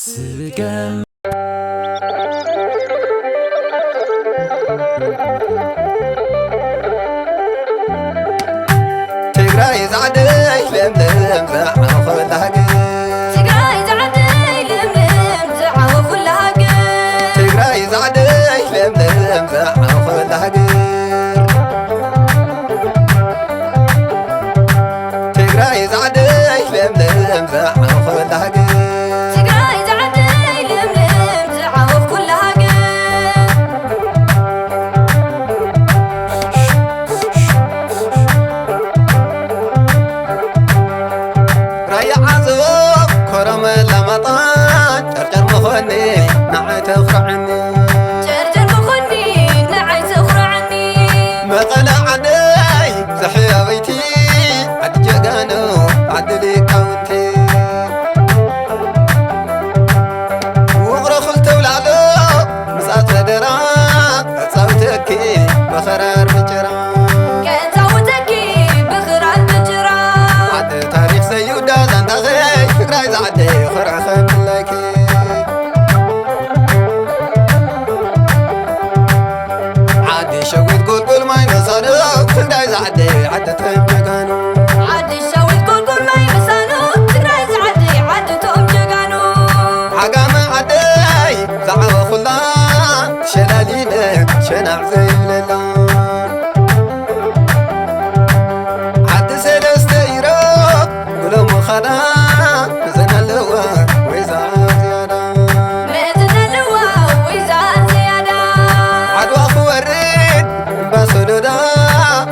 سقم تقراي زعدي لملم زعو كل حاجة تقراي زعدي لملم زعو كل حاجة تقراي زعدي لملم زعو كل حاجة تقراي زعدي لملم زعو كل حاجة تقراي زعدي لملم زعو كل حاجة راي عزوق كرم لمطان جرجر مخني نعي تفرعني جرجر مخني نعي تفرعني مقلع عدي زحيا بيتي عد جقانو عدلي كونتي وغرخل تولعلو مسات فدرا صوتكي بخرار بجرا كان صوتكي بخرار بجرا عد تاريخ سيودا زندغي فكراي زعدي خرع خملكي عدي شويت قول ما ينصانو فكراي زعدي عد تمجانو عدي شويت قول ما ينصانو فكراي زعدي عد تمجانو عقام عدي زعو خلان شلالينك شنع زي الليلان عد سلسة يروك قلو مخنا مزن اللوان ويزان زيادة مزن اللوان ويزان زيادة عدوا خوارد باسولودا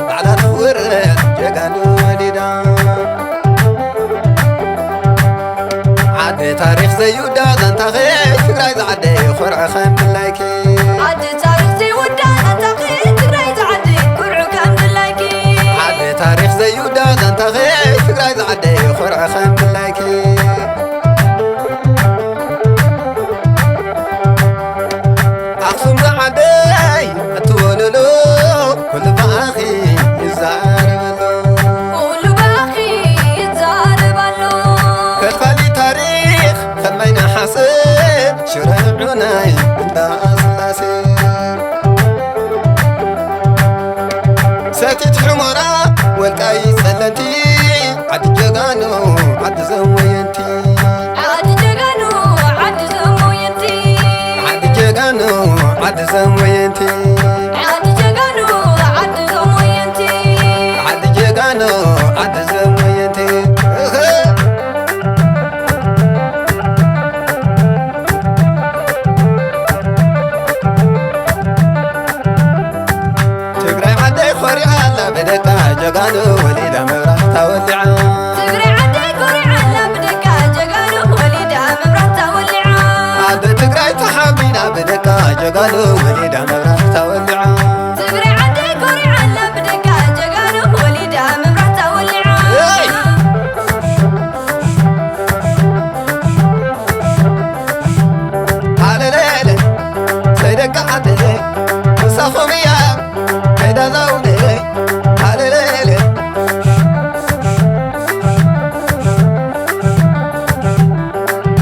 على تورد جقانو وليدا عد تاريخ زيودا زنتاخي فكراي زعدي خرع خملاكي عد تاريخ زيودا زنتاخي فكراي زعدي خرع خملاكي عد تاريخ زيودا زنتاخي فكراي زعدي خرع خملاكي أقسم زعدي أتولولو كل باخي يزاربلو كل باخي يتزاربلو كتفالي تاريخ خمينا حاسب شرعوناي بندا أسلاسير ساتت حمرا والقاي سلنتي عد جقانو عد زوينتي عد جقانو عد زوينتي عد جقانو عد زوينتي عد جقانو عد زوينتي عد جقانو عد زوينتي تقرأ عدي خوري على بدكا جقانو وليدا مبرح تولعا تقرأ عدي خوري على بدكا جقانو وليدا مبرح تولعا عد تقرأ تحبينا بدكا جقانو وليدا مبرح تولعا تقرأ عدي خوري على بدكا جقانو وليدا مبرح تولعا على ليلة سيدك عدي صفومية كيدا زولي على ليلة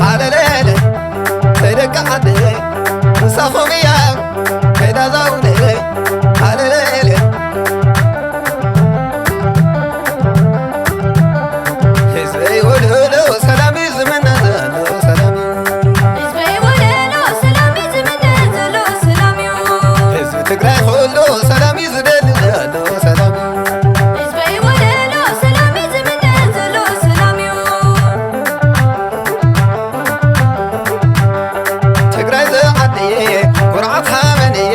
على ليلة سيدك عدي صفومية كيدا زولي على ليلة حزبي ولولو سلامي زمنا زالو سلامي حزبي وليلو سلامي زمنا زلو سلامي حزب تقراي خلو سلامي زدل زالو سلامي حزبي وليلو سلامي زمنا زلو سلامي تقراي زعدي قرعتها مني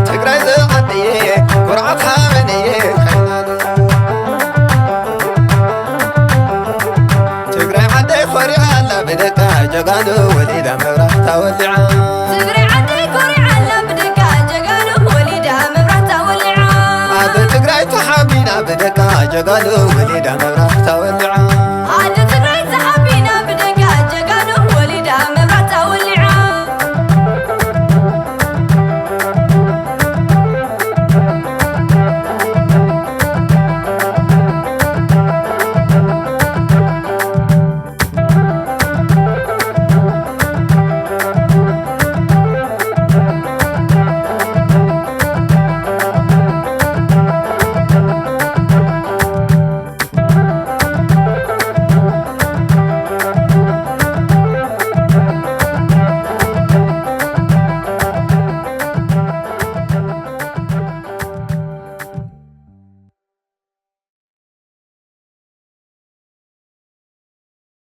تقراي زعدي قرعتها مني تقراي عدي خوري على بدكا جقانو وليدا مبرح تولعا تقرأ عدي خوري على بدكا جقانو وليدا مبرح تولعا عد تقراي تحبينا بدكا جقانو وليدا مبرح